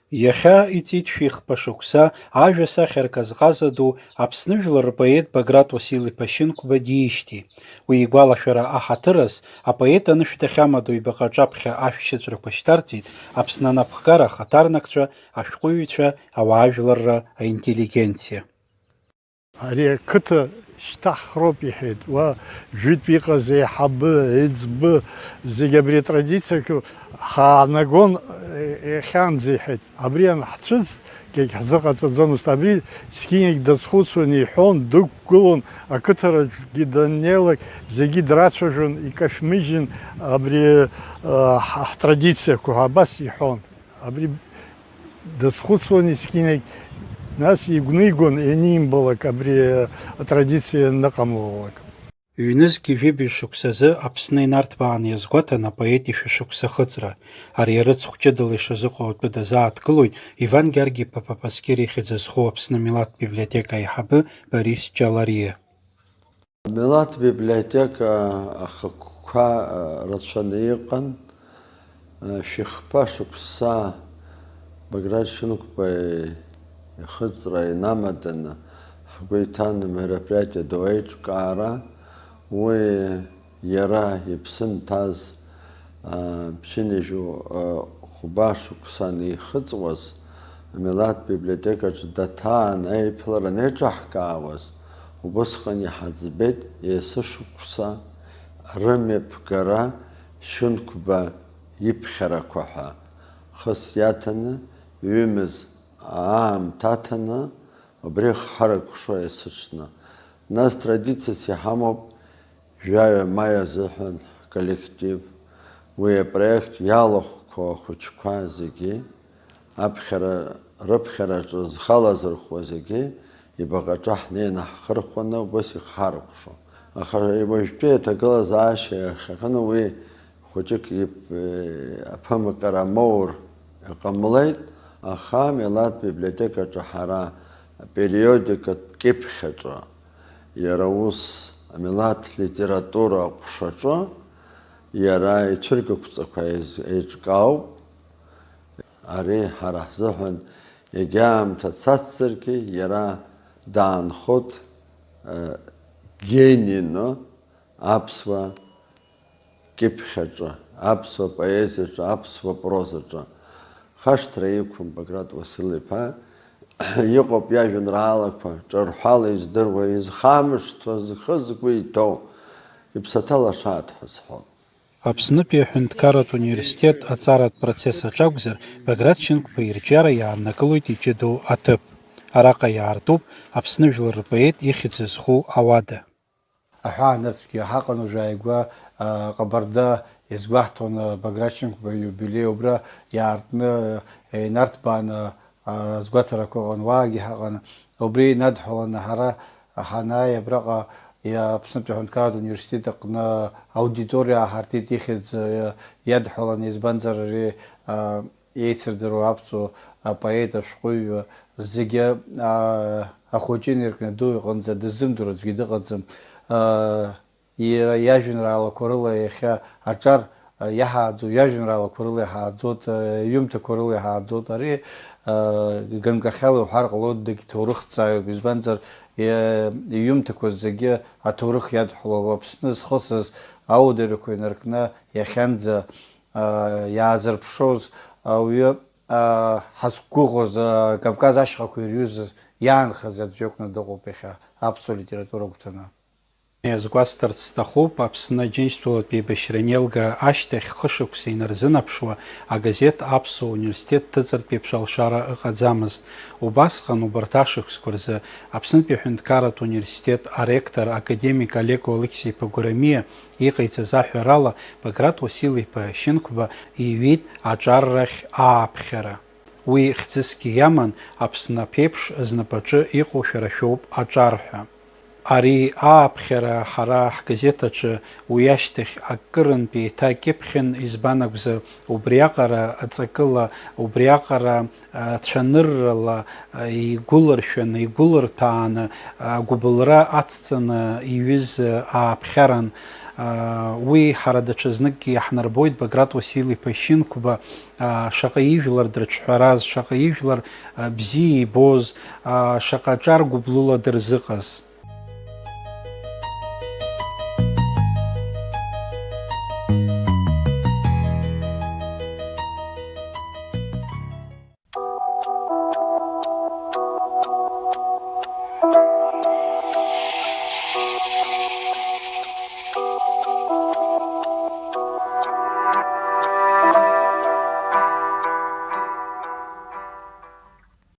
Иахьа иҵит шәихԥа шықәса ажәасахьарк азҟаза ду Аԥсны жәлар рпоет Баграт Уасил-иԥа Шьынқәба диишьҭи. Уи игәалашәара аҳаҭырас апоет анышә дахьамадоу ибаҟаҿаԥхьа ашәшьыҵәрақәа шьҭарҵеит Аԥсны анапхгара ахаҭарнакцәа, ашәҟәыҩҩцәа, ауаажәларра, аинтеллигенциа. Ари ақыҭа шьҭаҳхроуп иҳәеит. Уа жәытә иҟаз еиҳабы, еиҵбы, зегьы абри атрадициак ҳаанагон иахьанӡа иҳәеит. Абри анҳцәыӡ ҳзыҟаҵаӡомызт. Абри сқьиагь дазхәыцуан, иҳәон, дықәгылон, ақыҭараҿгьы даннеилак зегьы драцәажәон, икашәмыжьын абри ҳтрадициақәа абас иҳәон. Абри дазхәыцуан есқьиагь. Нас игәнигон ианимбалак абри атрадициа ныҟамлалак. Ҩнызқьи жәибаҩ шықәсазы Аԥсны инарҭбаан иазгәаҭан апоет ишәа-шықәса хыҵра. Ари арыцхә ҷыдала ишазыҟоу атәы дазааҭгылоит Иван Гьаргиԥа Папаскьыр ихьӡ зху Аԥсны Милаҭтә библиотека аиҳабы Борис Ҷалариа. Милаҭтә библиотека ахықәқәа рацәаны иҟан. Шәихԥа шықәса Баграт Шьынқәба ихыҵра инамаданы ҳгәы иҭан мероприатиа ду аиҿкаара. Уи иара иԥсы нҭаз ԥшьынҩажәи хәба шықәсан ихыҵуаз амилаҭтә библиотекаҿы даҭаан аиԥылара анеиҿаҳкаауаз убысҟан иҳаӡбеит есі шықәса рымҩаԥгара Шьынқәба иԥхьарақәа ҳәа хыс иаҭаны ҩымыз аамҭа аҭаны убри ҳаракәшо есыҽны. Нас традициас иҳамоуп жәаҩа маи азыҳәан коллектив. Уи апроект иалахәқәо ахәыҷқәа зегьы, рыԥхьараҿы зхалазырхәуа зегьы ибаҟаҿы ҳнеины ҳхырхәаны убас ихаркәшо. Аха уажәтәи аҭагылазаашьа иахьаҟны уи хәыҷык аԥымҟьара моур иҟамлеит. Аха Милаҭтә библиотекаҿы ҳара апериодикатә кьыԥхьаҿы иара ус амилаҭ литература аҟәшаҿы иара ицәыргақәҵақәа еиҿкаауп. Ари ҳара ҳзыҳәан егьаамҭа цацзаргьы иара даанхоит генино аԥсуа кьыԥхьаҿы, аԥсуа поезиаҿы, аԥсуа прозаҿы. Хашҭра иқәым Баграт Уасил-иԥа иҟоуп иажәеинраалақәа ҿырҳәала издыруа, изхамышҭуа, зхы згәы иҭоу, иԥсаҭа лашаат ҳәа сҳәон. Аԥснытәи аҳәынҭқарратә университет аҵаратә процесс аҿакәзар, Баграт Шьынқәба ирҿиара иааннакылоит иҷыдоу аҭыԥ. Араҟа иаартуп Аԥсны жәлар рпоет ихьӡ зху ауада. Аҳәаанырцәгьы ҳаҟан уажәы ааигәа ҟабарда иазгәаҳҭон Баграт Шьынқәба иубилеи убра иаартны инарҭбааны згәаҭарақәа ыҟан, уаагьы ҳаҟан. Убри инадҳәаланы ҳара ҳанааи абраҟа Аԥснытәи аҳәынҭқарратә университет аҟны аудиториа ааҳартит ихьӡ иадҳәаланы, избанзар ари еицырдыруа аԥсуа апоет, ашәҟәыҩҩы зегьы ахәыҷы инаркны аду иҟынӡа дыззымдыруа аӡәгьы дыҟаӡам. Иара иажәеинраалақәа рыла иахьа аҿар иаҳааӡоу иажәеинраалақәа рыла иҳааӡоит, ҩымҭақәа рыла иҳааӡоит. Ари ганкахьала уҳәар ҟалоит дагьҭоурыхӡааҩуп, избанзар иҩымҭақәа зегьы аҭоурых иадҳәалоуп. Аԥсны зхысыз ауадаҩрақәа инаркны иахьанӡа иаазырԥшоз ауаҩы ҳазқәгәыӷуаз Кавказ ашьхақәа ирҩызаз иаанхаз аӡәы дыҟоуп иахьа аԥсуа литература агәҭаны. Иазгәасҭарц сҭахуп Аԥсны Аџьынџьтәылатә еибашьра анеилга ашьҭахь хышықәса инарзынаԥшуа агазеҭ Аԥсуа университет ҭыҵыртә еиԥш алшара ыҟаӡамызт. Убасҟан убарҭ ашықәсқәа рзы Аԥснытәи аҳәынҭқарратә университет аректор академик Олег Алықьсиԥа Гәрамиа иҟаиҵаз аҳәарала Баграт Уасил-иԥа Шьынқәба иҩит аҿаррахь ааԥхьара. Уи хьӡысгьы иаман Аԥсны аԥеиԥш знапаҿы иҟоу шәара шәоуп аҿарҳәа. Ари ааԥхьара ҳара ҳгазеҭ аҿы уи ашьҭахь акырынтә еиҭакьыԥхьын, избан акәзар убриаҟара ҵакыла, убриаҟара цәаныррала игәылыршәаны, игәылырҭәааны, агәыбылра ацҵаны иҩыз ааԥхьаран. уи ҳара даҽазныкгьы иаҳнарбоит Баграт Уасил-иԥа Шьынқәба шаҟа ижәлар дрыҿҳәараз, шаҟа ижәлар бзиа ибоз, шаҟа ҿар гәыблыла дырзыҟаз.